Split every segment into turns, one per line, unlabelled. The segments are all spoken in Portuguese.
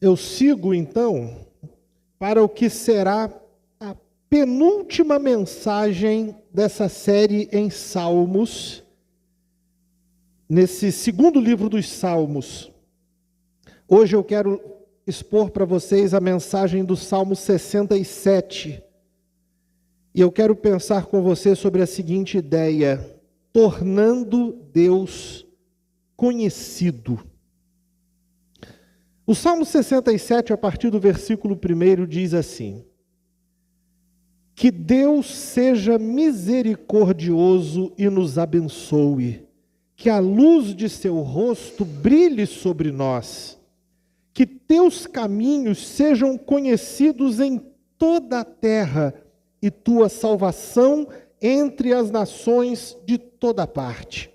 Eu sigo, então, para o que será a penúltima mensagem dessa série em Salmos, nesse segundo livro dos Salmos. Hoje eu quero expor para vocês a mensagem do Salmo 67. E eu quero pensar com você sobre a seguinte ideia: tornando Deus conhecido. O Salmo 67, a partir do versículo 1, diz assim: que Deus seja misericordioso e nos abençoe, que a luz de seu rosto brilhe sobre nós, que teus caminhos sejam conhecidos em toda a terra e tua salvação entre as nações de toda parte.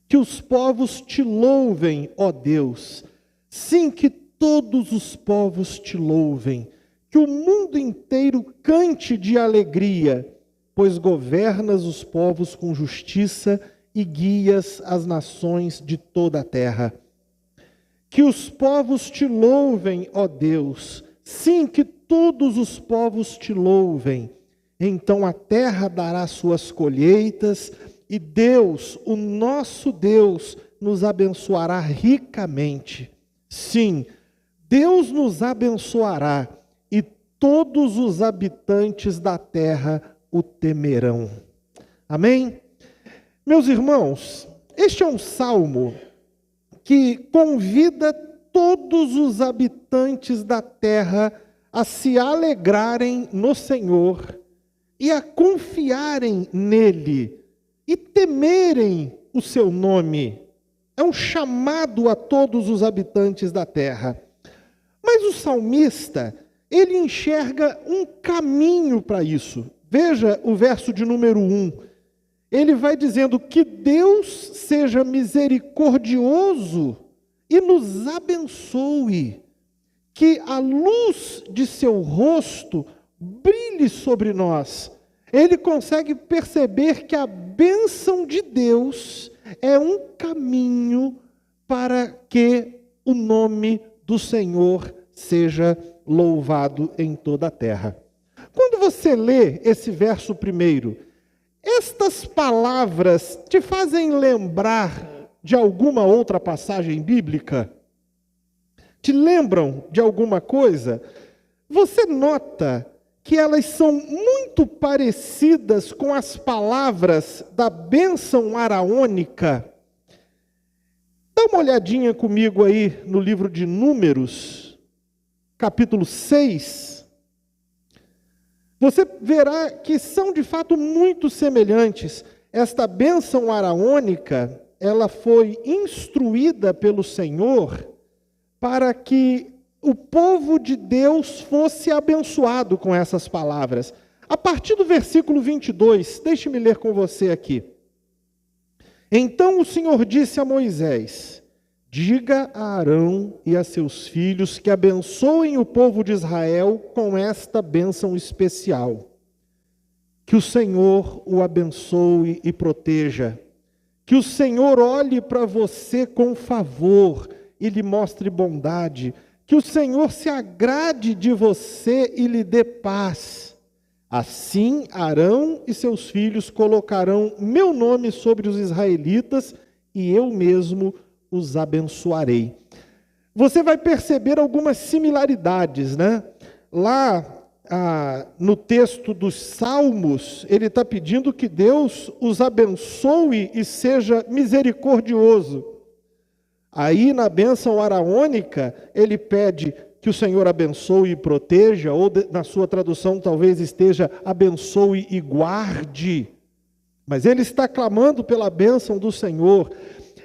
Que os povos te louvem, ó Deus. Sim, que todos os povos te louvem, que o mundo inteiro cante de alegria, pois governas os povos com justiça e guias as nações de toda a terra. Que os povos te louvem, ó Deus, sim, que todos os povos te louvem. Então a terra dará suas colheitas e Deus, o nosso Deus, nos abençoará ricamente. Sim, Deus nos abençoará e todos os habitantes da terra o temerão. Amém? Meus irmãos, este é um salmo que convida todos os habitantes da terra a se alegrarem no Senhor e a confiarem nele e temerem o seu nome. É um chamado a todos os habitantes da terra. Mas o salmista, ele enxerga um caminho para isso. Veja o verso de número 1. Ele vai dizendo que Deus seja misericordioso e nos abençoe, que a luz de seu rosto brilhe sobre nós. Ele consegue perceber que a bênção de Deus é um caminho para que o nome do Senhor seja louvado em toda a terra. Quando você lê esse verso primeiro, estas palavras te fazem lembrar de alguma outra passagem bíblica? Te lembram de alguma coisa? Você nota que elas são muito parecidas com as palavras da bênção araônica? Dá uma olhadinha comigo aí no livro de Números, capítulo 6. Você verá que são de fato muito semelhantes. Esta bênção araônica, ela foi instruída pelo Senhor para que o povo de Deus fosse abençoado com essas palavras. A partir do versículo 22, deixe-me ler com você aqui. Então o Senhor disse a Moisés: diga a Arão e a seus filhos que abençoem o povo de Israel com esta bênção especial. Que o Senhor o abençoe e proteja. Que o Senhor olhe para você com favor e lhe mostre bondade. Que o Senhor se agrade de você e lhe dê paz. Assim, Arão e seus filhos colocarão meu nome sobre os israelitas e eu mesmo os abençoarei. Você vai perceber algumas similaridades, né? Lá no texto dos Salmos, ele está pedindo que Deus os abençoe e seja misericordioso. Aí na bênção araônica, ele pede que o Senhor abençoe e proteja, ou na sua tradução talvez esteja abençoe e guarde. Mas ele está clamando pela bênção do Senhor.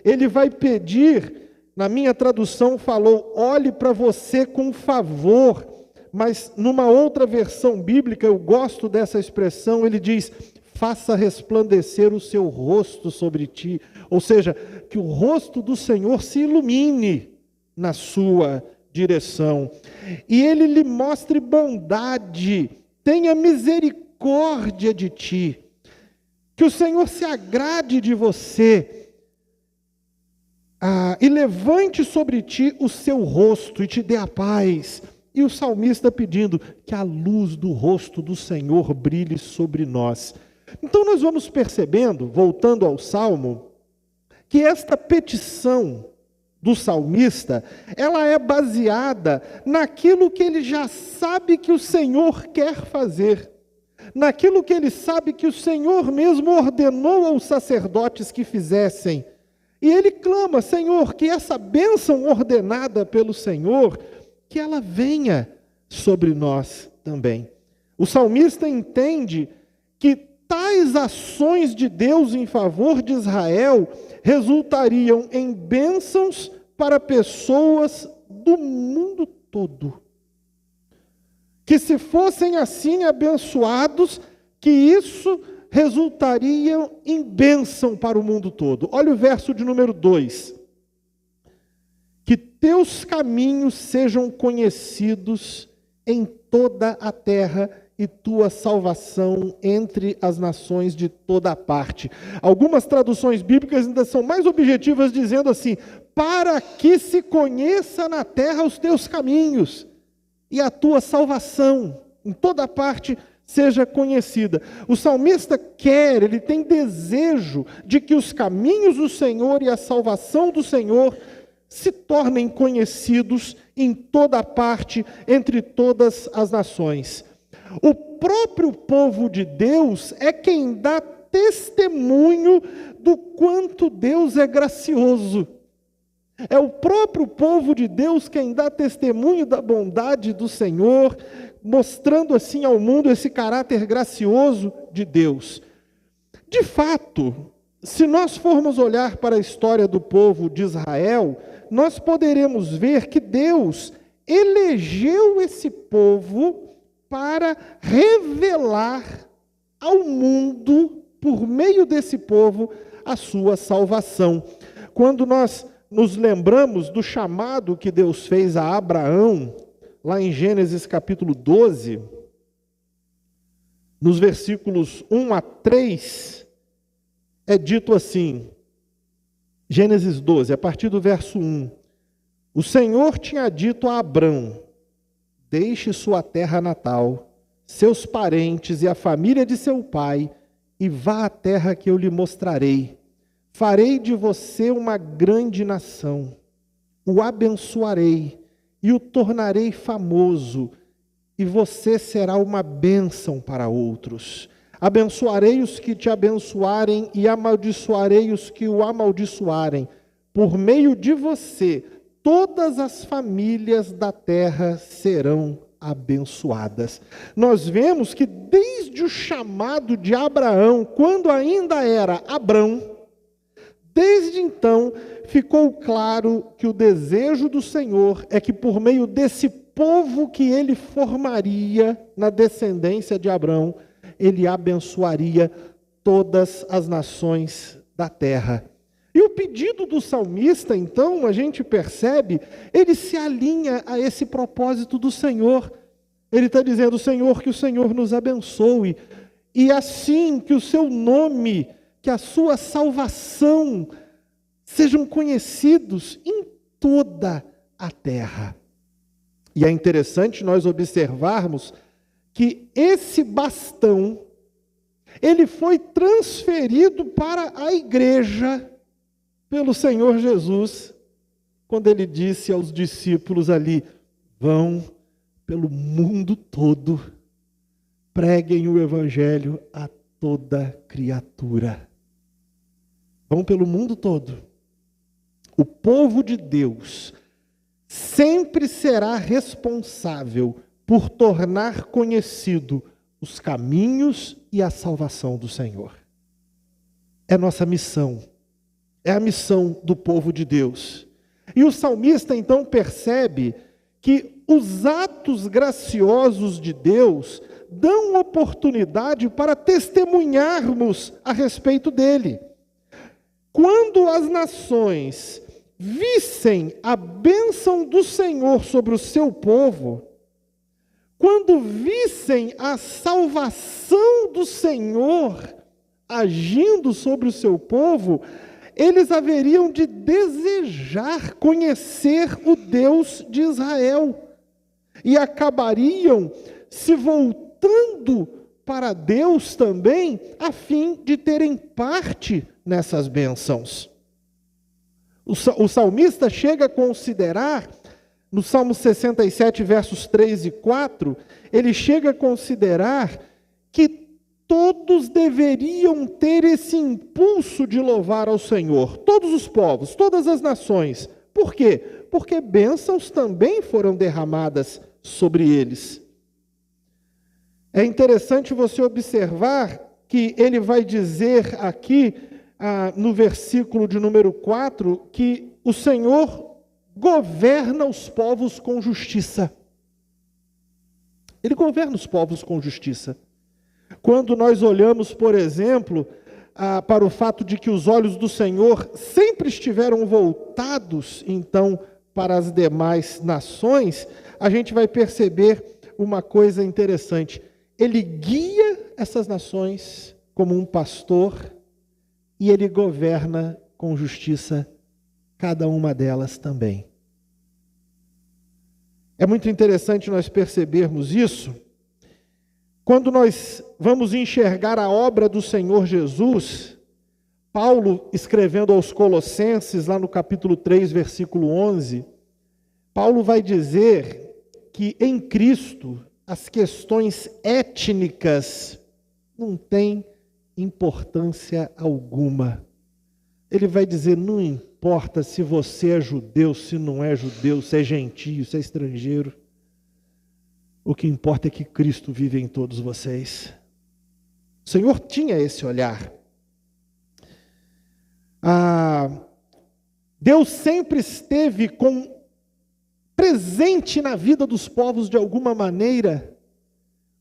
Ele vai pedir, na minha tradução falou, olhe para você com favor. Mas numa outra versão bíblica, eu gosto dessa expressão, ele diz: faça resplandecer o seu rosto sobre ti. Ou seja, que o rosto do Senhor se ilumine na sua direção. E ele lhe mostre bondade, tenha misericórdia de ti. Que o Senhor se agrade de você. e levante sobre ti o seu rosto e te dê a paz. E o salmista pedindo que a luz do rosto do Senhor brilhe sobre nós. Então nós vamos percebendo, voltando ao Salmo, que esta petição do salmista, ela é baseada naquilo que ele já sabe que o Senhor quer fazer, naquilo que ele sabe que o Senhor mesmo ordenou aos sacerdotes que fizessem. E ele clama: Senhor, que essa bênção ordenada pelo Senhor, que ela venha sobre nós também. O salmista entende que tais ações de Deus em favor de Israel resultariam em bênçãos para pessoas do mundo todo. Que se fossem assim abençoados, que isso resultaria em bênção para o mundo todo. Olha o verso de número 2. Que teus caminhos sejam conhecidos em toda a terra e tua salvação entre as nações de toda a parte. Algumas traduções bíblicas ainda são mais objetivas, dizendo assim: para que se conheça na terra os teus caminhos e a tua salvação em toda a parte seja conhecida. O salmista quer, ele tem desejo de que os caminhos do Senhor e a salvação do Senhor se tornem conhecidos em toda a parte, entre todas as nações. O próprio povo de Deus é quem dá testemunho do quanto Deus é gracioso. É o próprio povo de Deus quem dá testemunho da bondade do Senhor, mostrando assim ao mundo esse caráter gracioso de Deus. De fato, se nós formos olhar para a história do povo de Israel, nós poderemos ver que Deus elegeu esse povo para revelar ao mundo, por meio desse povo, a sua salvação. Quando nós nos lembramos do chamado que Deus fez a Abraão, lá em Gênesis capítulo 12, nos versículos 1 a 3, é dito assim, Gênesis 12, a partir do verso 1, o Senhor tinha dito a Abrão: deixe sua terra natal, seus parentes e a família de seu pai, e vá à terra que eu lhe mostrarei. Farei de você uma grande nação, o abençoarei e o tornarei famoso, e você será uma bênção para outros. Abençoarei os que te abençoarem e amaldiçoarei os que o amaldiçoarem. Por meio de você, todas as famílias da terra serão abençoadas. Nós vemos que desde o chamado de Abraão, quando ainda era Abrão, desde então ficou claro que o desejo do Senhor é que por meio desse povo que ele formaria na descendência de Abrão, ele abençoaria todas as nações da terra. E o pedido do salmista, então, a gente percebe, ele se alinha a esse propósito do Senhor. Ele está dizendo: Senhor, que o Senhor nos abençoe, e assim que o seu nome, que a sua salvação sejam conhecidos em toda a terra. E é interessante nós observarmos que esse bastão, ele foi transferido para a igreja pelo Senhor Jesus, quando ele disse aos discípulos ali: vão pelo mundo todo, preguem o evangelho a toda criatura. Vão pelo mundo todo. O povo de Deus sempre será responsável por tornar conhecido os caminhos e a salvação do Senhor. É nossa missão. É a missão do povo de Deus. E o salmista então percebe que os atos graciosos de Deus dão oportunidade para testemunharmos a respeito dele. Quando as nações vissem a bênção do Senhor sobre o seu povo, quando vissem a salvação do Senhor agindo sobre o seu povo, eles haveriam de desejar conhecer o Deus de Israel e acabariam se voltando para Deus também, a fim de terem parte nessas bênçãos. O salmista chega a considerar, no Salmo 67, versos 3 e 4, ele chega a considerar que todos deveriam ter esse impulso de louvar ao Senhor, todos os povos, todas as nações. Por quê? Porque bênçãos também foram derramadas sobre eles. É interessante você observar que ele vai dizer aqui, no versículo de número 4, que o Senhor governa os povos com justiça. Ele governa os povos com justiça. Quando nós olhamos, por exemplo, para o fato de que os olhos do Senhor sempre estiveram voltados, então, para as demais nações, a gente vai perceber uma coisa interessante. Ele guia essas nações como um pastor e ele governa com justiça cada uma delas também. É muito interessante nós percebermos isso. Quando nós vamos enxergar a obra do Senhor Jesus, Paulo, escrevendo aos Colossenses, lá no capítulo 3, versículo 11, Paulo vai dizer que em Cristo as questões étnicas não têm importância alguma. Ele vai dizer, não importa se você é judeu, se não é judeu, se é gentio, se é estrangeiro. O que importa é que Cristo vive em todos vocês. O Senhor tinha esse olhar. Deus sempre esteve presente na vida dos povos de alguma maneira.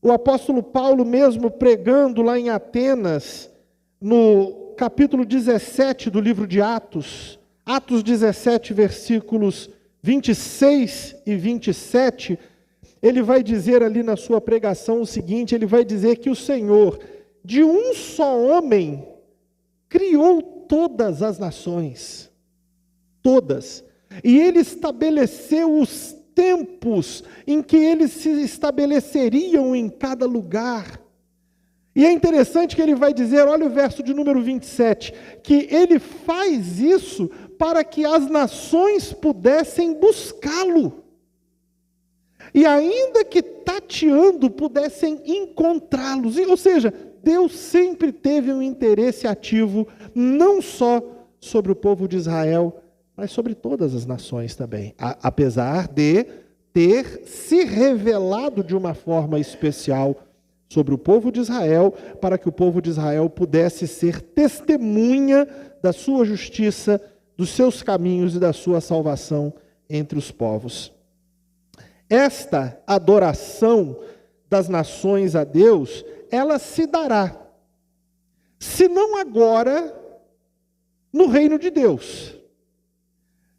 O apóstolo Paulo mesmo pregando lá em Atenas, no capítulo 17 do livro de Atos, Atos 17, versículos 26 e 27, ele vai dizer ali na sua pregação o seguinte, ele vai dizer que o Senhor, de um só homem, criou todas as nações, todas, e ele estabeleceu os tempos em que eles se estabeleceriam em cada lugar. E é interessante que ele vai dizer, olha o verso de número 27, que ele faz isso para que as nações pudessem buscá-lo. E ainda que tateando, pudessem encontrá-los. Ou seja, Deus sempre teve um interesse ativo, não só sobre o povo de Israel, mas sobre todas as nações também. Apesar de ter se revelado de uma forma especial sobre o povo de Israel, para que o povo de Israel pudesse ser testemunha da sua justiça, dos seus caminhos e da sua salvação entre os povos. Esta adoração das nações a Deus, ela se dará, se não agora, no reino de Deus.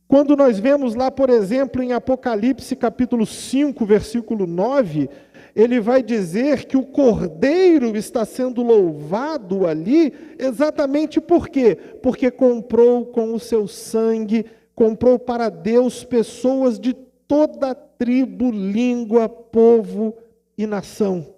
Quando nós vemos lá, por exemplo, em Apocalipse capítulo 5, versículo 9, ele vai dizer que o Cordeiro está sendo louvado ali, exatamente por quê? Porque comprou com o seu sangue, comprou para Deus pessoas de toda tribo, língua, povo e nação.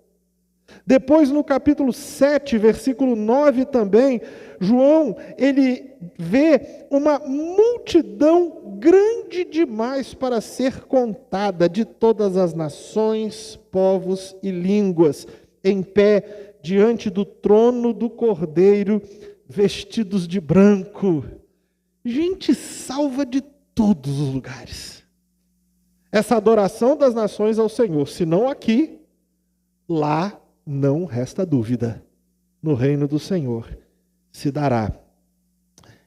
Depois no capítulo 7, versículo 9 também, João, ele vê uma multidão grande demais para ser contada, de todas as nações, povos e línguas, em pé diante do trono do Cordeiro, vestidos de branco. Gente salva de todos os lugares. Essa adoração das nações ao Senhor, se não aqui, lá não resta dúvida, no reino do Senhor se dará.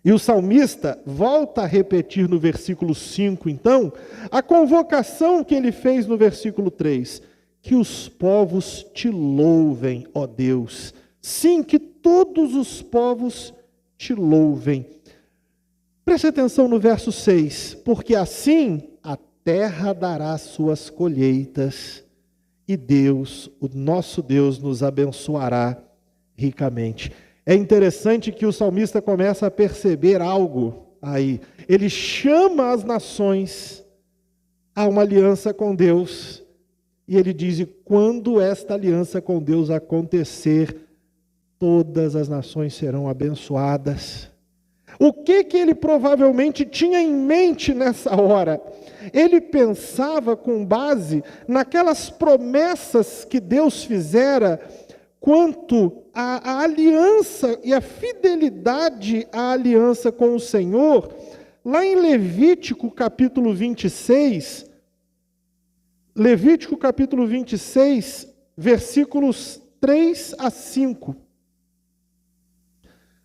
E o salmista volta a repetir no versículo 5, então, a convocação que ele fez no versículo 3, que os povos te louvem, ó Deus. Sim, que todos os povos te louvem. Preste atenção no verso 6, porque assim a terra dará suas colheitas, e Deus, o nosso Deus, nos abençoará ricamente. É interessante que o salmista começa a perceber algo aí. Ele chama as nações a uma aliança com Deus. E ele diz: e quando esta aliança com Deus acontecer, todas as nações serão abençoadas. O que ele provavelmente tinha em mente nessa hora? Ele pensava com base naquelas promessas que Deus fizera quanto à aliança e a fidelidade à aliança com o Senhor, lá em Levítico capítulo 26, versículos 3 a 5.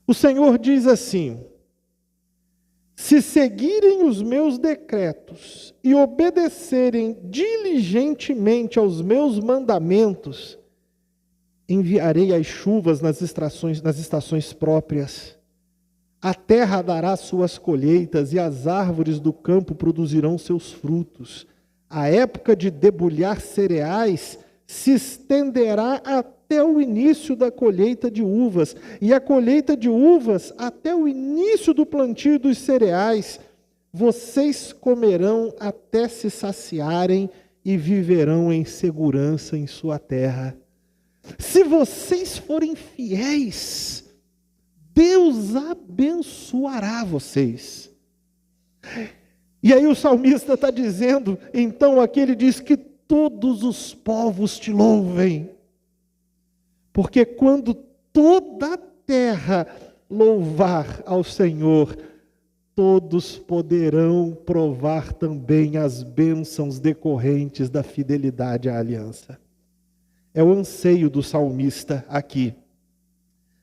O Senhor diz assim: se seguirem os meus decretos e obedecerem diligentemente aos meus mandamentos, enviarei as chuvas nas estações próprias. A terra dará suas colheitas e as árvores do campo produzirão seus frutos. A época de debulhar cereais se estenderá até o início da colheita de uvas, e a colheita de uvas até o início do plantio dos cereais. Vocês comerão até se saciarem e viverão em segurança em sua terra. Se vocês forem fiéis, Deus abençoará vocês. E aí o salmista está dizendo, então aqui ele diz que todos os povos te louvem. Porque quando toda a terra louvar ao Senhor, todos poderão provar também as bênçãos decorrentes da fidelidade à aliança. É o anseio do salmista aqui.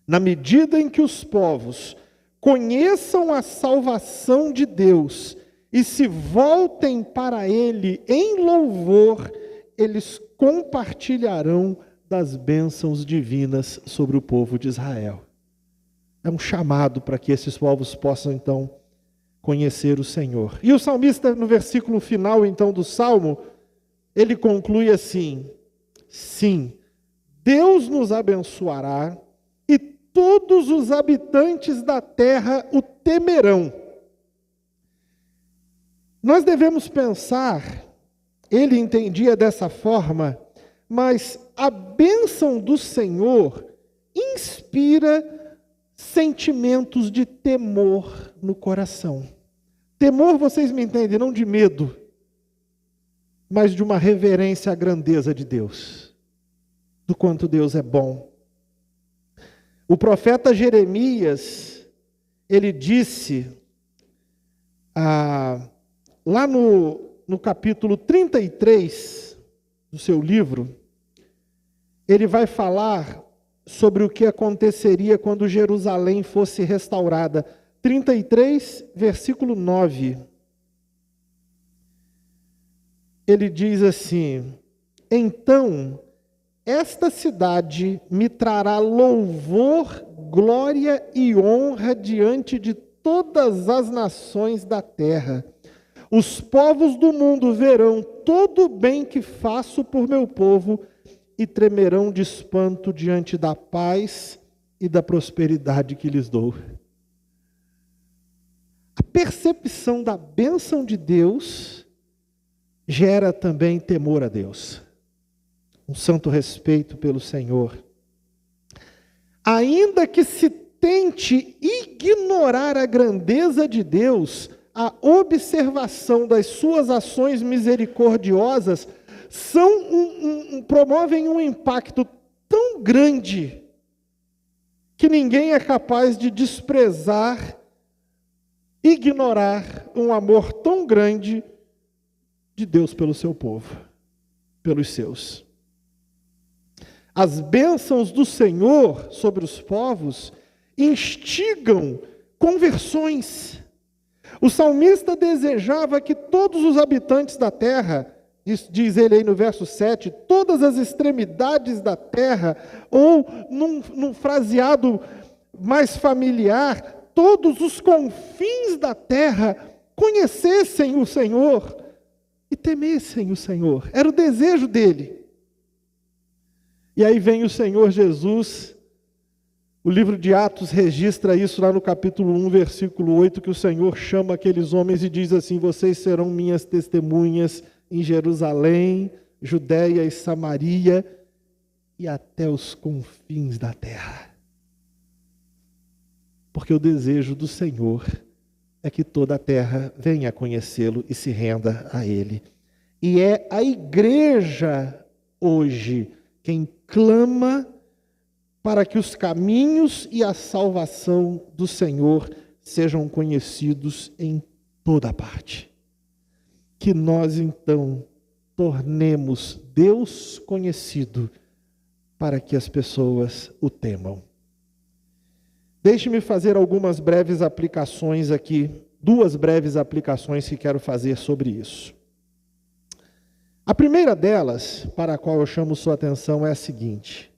Na medida em que os povos conheçam a salvação de Deus e se voltem para Ele em louvor, eles compartilharão das bênçãos divinas sobre o povo de Israel. É um chamado para que esses povos possam, então, conhecer o Senhor. E o salmista, no versículo final, então, do Salmo, ele conclui assim: sim, Deus nos abençoará e todos os habitantes da terra o temerão. Nós devemos pensar, ele entendia dessa forma, mas a bênção do Senhor inspira sentimentos de temor no coração. Temor, vocês me entendem, não de medo, mas de uma reverência à grandeza de Deus, do quanto Deus é bom. O profeta Jeremias, ele disse, lá no capítulo 33 do seu livro, ele vai falar sobre o que aconteceria quando Jerusalém fosse restaurada. 33, versículo 9. Ele diz assim: então, esta cidade me trará louvor, glória e honra diante de todas as nações da terra. Os povos do mundo verão todo o bem que faço por meu povo e tremerão de espanto diante da paz e da prosperidade que lhes dou. A percepção da bênção de Deus gera também temor a Deus, um santo respeito pelo Senhor. Ainda que se tente ignorar a grandeza de Deus, a observação das suas ações misericordiosas promovem um impacto tão grande que ninguém é capaz de desprezar, ignorar um amor tão grande de Deus pelo seu povo, pelos seus. As bênçãos do Senhor sobre os povos instigam conversões. O salmista desejava que todos os habitantes da terra, diz ele aí no verso 7, todas as extremidades da terra, ou num fraseado mais familiar, todos os confins da terra conhecessem o Senhor e temessem o Senhor. Era o desejo dele. E aí vem o Senhor Jesus O livro de Atos registra isso lá no capítulo 1, versículo 8, que o Senhor chama aqueles homens e diz assim: vocês serão minhas testemunhas em Jerusalém, Judéia e Samaria e até os confins da terra. Porque o desejo do Senhor é que toda a terra venha a conhecê-lo e se renda a Ele. E é a igreja hoje quem clama para que os caminhos e a salvação do Senhor sejam conhecidos em toda parte. Que nós, então, tornemos Deus conhecido para que as pessoas o temam. Deixe-me fazer algumas breves aplicações aqui, 2 breves aplicações que quero fazer sobre isso. A primeira delas, para a qual eu chamo sua atenção, é a seguinte: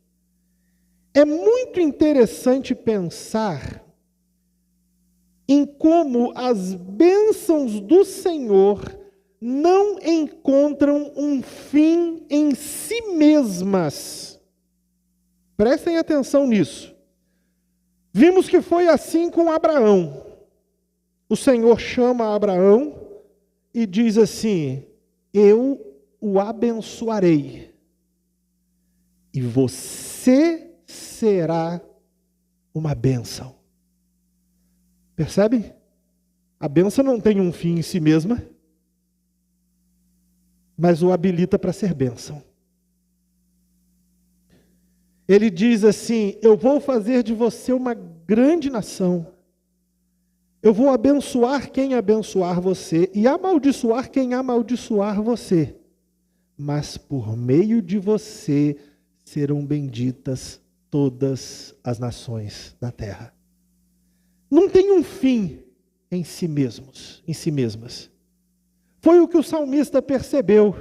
é muito interessante pensar em como as bênçãos do Senhor não encontram um fim em si mesmas. Prestem atenção nisso. Vimos que foi assim com Abraão. O Senhor chama Abraão e diz assim: eu o abençoarei, e você será uma bênção. Percebe? A bênção não tem um fim em si mesma, mas o habilita para ser bênção. Ele diz assim: eu vou fazer de você uma grande nação. Eu vou abençoar quem abençoar você e amaldiçoar quem amaldiçoar você. Mas por meio de você serão benditas todas as nações da terra. Não tem um fim em si mesmos, em si mesmas. Foi o que o salmista percebeu.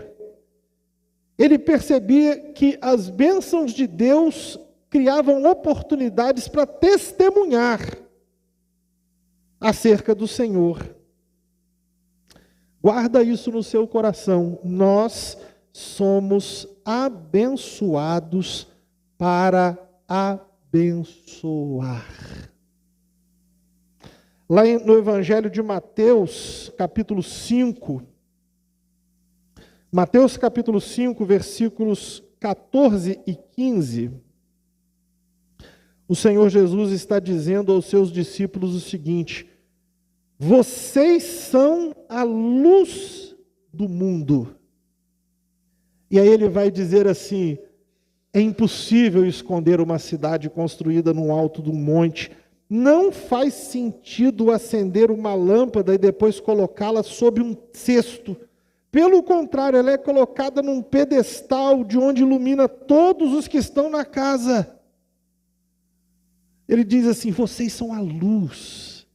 Ele percebia que as bênçãos de Deus criavam oportunidades para testemunhar acerca do Senhor. Guarda isso no seu coração. Nós somos abençoados para abençoar. Lá no Evangelho de Mateus, capítulo 5, Mateus capítulo 5, versículos 14 e 15, o Senhor Jesus está dizendo aos seus discípulos o seguinte: vocês são a luz do mundo. E aí ele vai dizer assim: é impossível esconder uma cidade construída no alto de um monte. Não faz sentido acender uma lâmpada e depois colocá-la sob um cesto. Pelo contrário, ela é colocada num pedestal de onde ilumina todos os que estão na casa. Ele diz assim: vocês são a luz.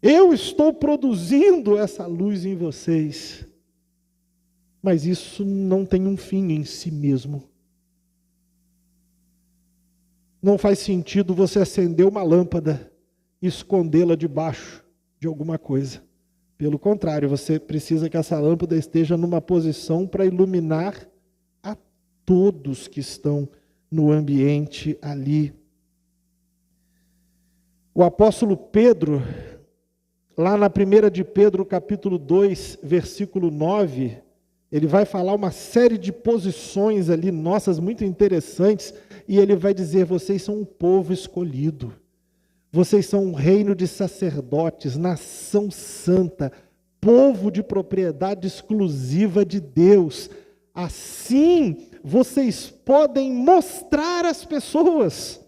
Eu estou produzindo essa luz em vocês. Mas isso não tem um fim em si mesmo. Não faz sentido você acender uma lâmpada e escondê-la debaixo de alguma coisa. Pelo contrário, você precisa que essa lâmpada esteja numa posição para iluminar a todos que estão no ambiente ali. O apóstolo Pedro, lá na 1 de Pedro, capítulo 2, versículo 9, ele vai falar uma série de posições ali, nossas, muito interessantes, e ele vai dizer: vocês são um povo escolhido, vocês são um reino de sacerdotes, nação santa, povo de propriedade exclusiva de Deus. Assim, vocês podem mostrar às pessoas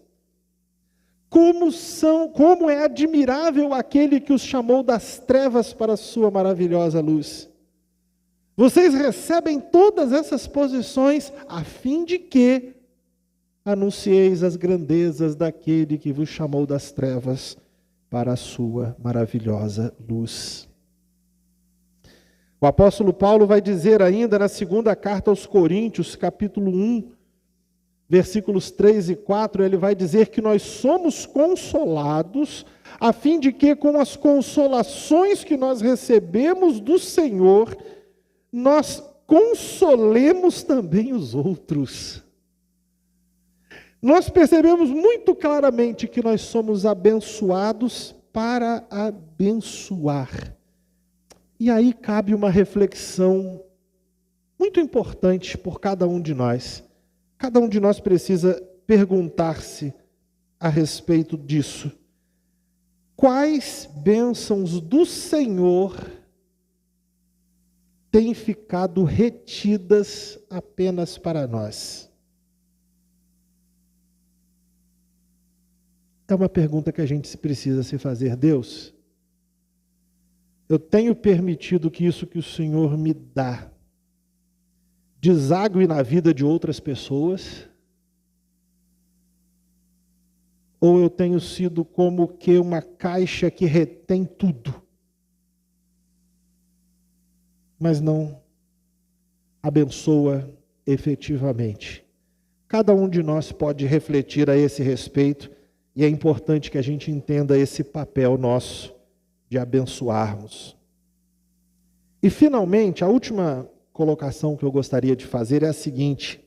como é admirável aquele que os chamou das trevas para a sua maravilhosa luz. Vocês recebem todas essas posições a fim de que anuncieis as grandezas daquele que vos chamou das trevas para a sua maravilhosa luz. O apóstolo Paulo vai dizer ainda na segunda carta aos Coríntios, capítulo 1, versículos 3 e 4, ele vai dizer que nós somos consolados, a fim de que com as consolações que nós recebemos do Senhor, nós consolemos também os outros. nós percebemos muito claramente que nós somos abençoados para abençoar. E aí cabe uma reflexão muito importante por cada um de nós. Cada um de nós precisa perguntar-se a respeito disso. Quais bênçãos do Senhor têm ficado retidas apenas para nós? É uma pergunta que a gente precisa se fazer. Deus, eu tenho permitido que isso que o Senhor me dá desague na vida de outras pessoas? Ou eu tenho sido como que uma caixa que retém tudo, mas não abençoa efetivamente? Cada um de nós pode refletir a esse respeito, e é importante que a gente entenda esse papel nosso de abençoarmos. E finalmente, a última colocação que eu gostaria de fazer é a seguinte: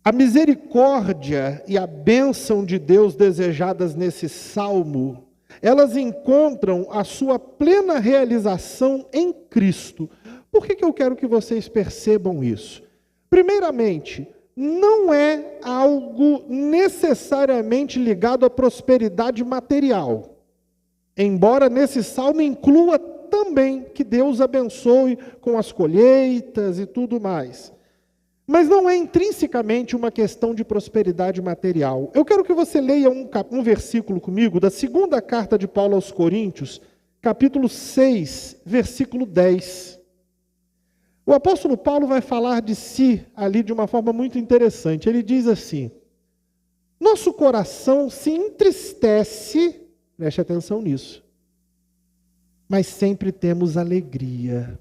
a misericórdia e a bênção de Deus desejadas nesse salmo, elas encontram a sua plena realização em Cristo. Por que eu quero que vocês percebam isso? Primeiramente, não é algo necessariamente ligado à prosperidade material, embora nesse salmo inclua também que Deus abençoe com as colheitas e tudo mais. Mas não é intrinsecamente uma questão de prosperidade material. Eu quero que você leia um versículo comigo da segunda carta de Paulo aos Coríntios, capítulo 6, versículo 10. O apóstolo Paulo vai falar de si ali de uma forma muito interessante. Ele diz assim: nosso coração se entristece, preste atenção nisso, mas sempre temos alegria.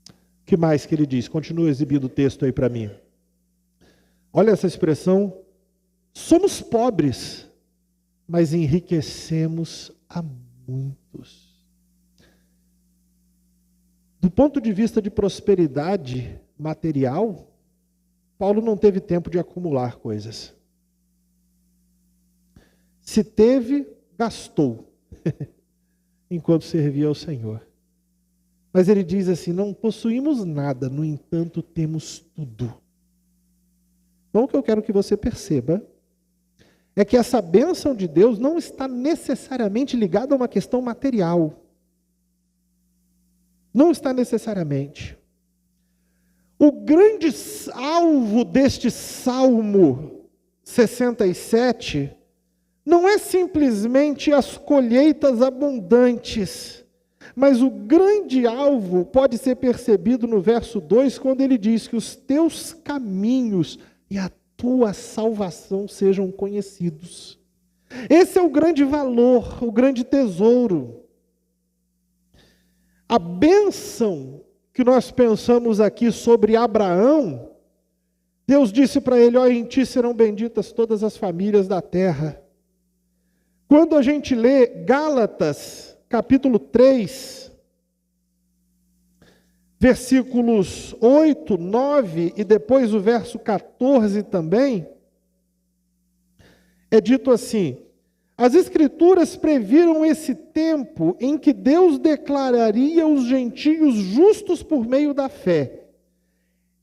O que mais que ele diz? Continua exibindo o texto aí para mim. Olha essa expressão: somos pobres, mas enriquecemos a muitos. Do ponto de vista de prosperidade material, Paulo não teve tempo de acumular coisas. Se teve, gastou, enquanto servia ao Senhor. Mas ele diz assim: não possuímos nada, no entanto temos tudo. Então o que eu quero que você perceba é que essa bênção de Deus não está necessariamente ligada a uma questão material. Não está necessariamente. O grande alvo deste Salmo 67 não é simplesmente as colheitas abundantes, mas o grande alvo pode ser percebido no verso 2, quando ele diz que os teus caminhos e a tua salvação sejam conhecidos. Esse é o grande valor, o grande tesouro. A bênção que nós pensamos aqui sobre Abraão, Deus disse para ele: ó, em ti serão benditas todas as famílias da terra. Quando a gente lê Gálatas, capítulo 3, versículos 8, 9 e depois o verso 14 também, é dito assim: as Escrituras previram esse tempo em que Deus declararia os gentios justos por meio da fé.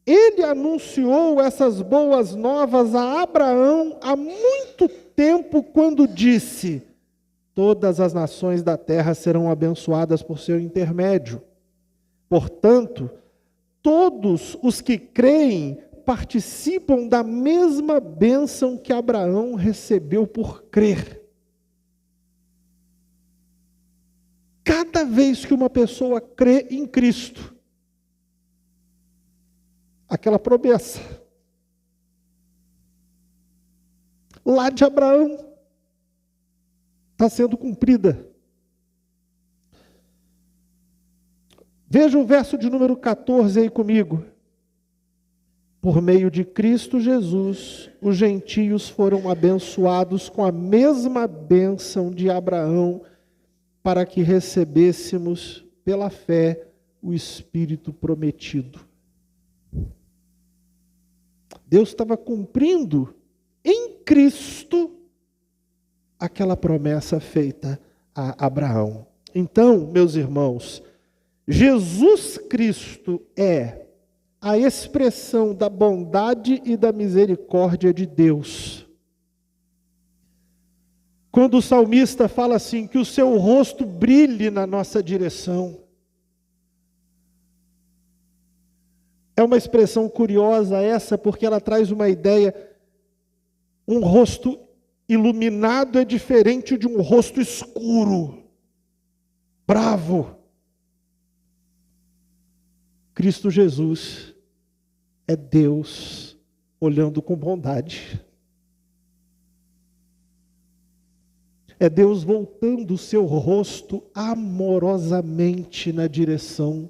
Ele anunciou essas boas novas a Abraão há muito tempo, quando disse: todas as nações da terra serão abençoadas por seu intermédio. Portanto, todos os que creem participam da mesma bênção que Abraão recebeu por crer. Cada vez que uma pessoa crê em Cristo, aquela promessa lá de Abraão está sendo cumprida. Veja o verso de número 14 aí comigo. Por meio de Cristo Jesus, os gentios foram abençoados com a mesma bênção de Abraão, para que recebêssemos pela fé o Espírito prometido. Deus estava cumprindo em Cristo aquela promessa feita a Abraão. Então, meus irmãos, Jesus Cristo é a expressão da bondade e da misericórdia de Deus. Quando o salmista fala assim, que o seu rosto brilhe na nossa direção. É uma expressão curiosa essa, porque ela traz uma ideia. Um rosto iluminado é diferente de um rosto escuro, bravo. Cristo Jesus é Deus olhando com bondade. É Deus voltando o seu rosto amorosamente na direção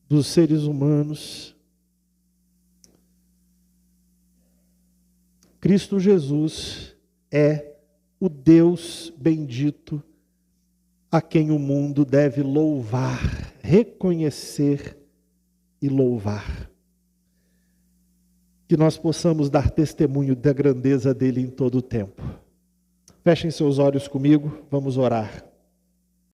dos seres humanos. Cristo Jesus é o Deus bendito a quem o mundo deve louvar, reconhecer e louvar. Que nós possamos dar testemunho da grandeza dele em todo o tempo. Fechem seus olhos comigo, vamos orar.